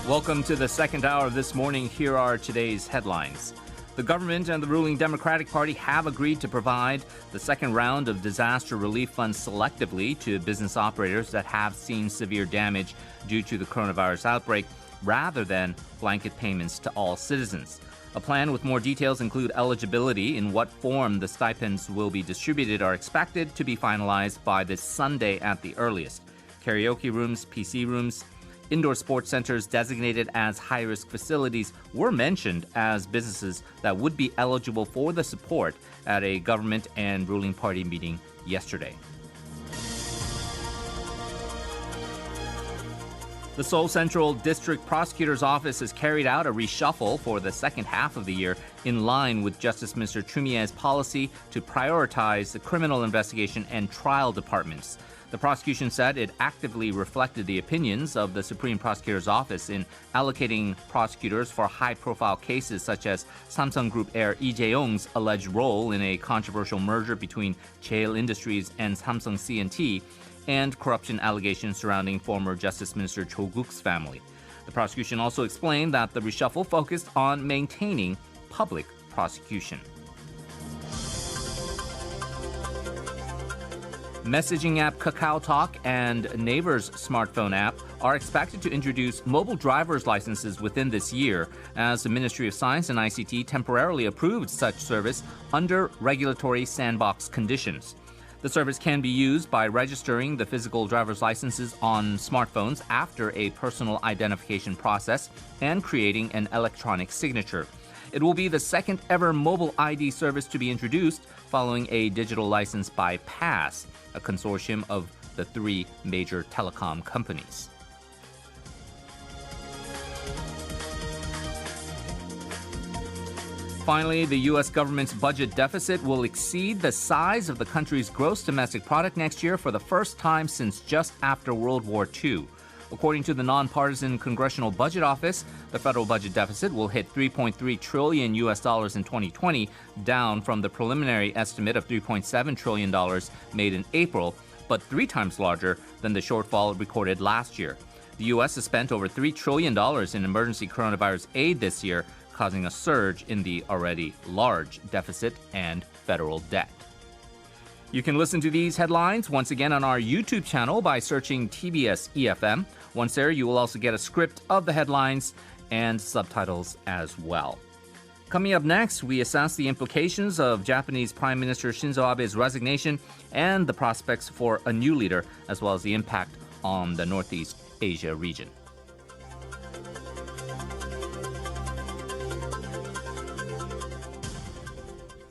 Welcome to the second hour of This Morning. Here are today's headlines. The government and the ruling Democratic Party have agreed to provide the second round of disaster relief funds selectively to business operators that have seen severe damage due to the coronavirus outbreak, rather than blanket payments to all citizens. A plan with more details include eligibility, in what form the stipends will be distributed are expected to be finalized by this Sunday at the earliest. Karaoke rooms, PC rooms, indoor sports centers designated as high-risk facilities were mentioned as businesses that would be eligible for the support at a government and ruling party meeting yesterday. The Seoul Central District Prosecutor's Office has carried out a reshuffle for the second half of the year in line with Justice Minister Choo Mi-ae's policy to prioritize the criminal investigation and trial departments. The prosecution said it actively reflected the opinions of the Supreme Prosecutor's Office in allocating prosecutors for high-profile cases such as Samsung Group heir Lee Jae-yong's alleged role in a controversial merger between Jail Industries and Samsung C&T, and corruption allegations surrounding former Justice Minister Cho Guk's family. The prosecution also explained that the reshuffle focused on maintaining public prosecution. Messaging app KakaoTalk and Naver's smartphone app are expected to introduce mobile driver's licenses within this year, as the Ministry of Science and ICT temporarily approved such service under regulatory sandbox conditions. The service can be used by registering the physical driver's licenses on smartphones after a personal identification process and creating an electronic signature. It will be the second ever mobile ID service to be introduced following a digital license by Pass, a consortium of the three major telecom companies. Finally, the U.S. government's budget deficit will exceed the size of the country's gross domestic product next year for the first time since just after World War II. According to the nonpartisan Congressional Budget Office, the federal budget deficit will hit $3.3 trillion in 2020, down from the preliminary estimate of $3.7 trillion made in April, but 3 times larger than the shortfall recorded last year. The U.S. has spent over $3 trillion in emergency coronavirus aid this year, causing a surge in the already large deficit and federal debt. You can listen to these headlines once again on our YouTube channel by searching TBS EFM. Once there, you will also get a script of the headlines and subtitles as well. Coming up next, we assess the implications of Japanese Prime Minister Shinzo Abe's resignation and the prospects for a new leader, as well as the impact on the Northeast Asia region.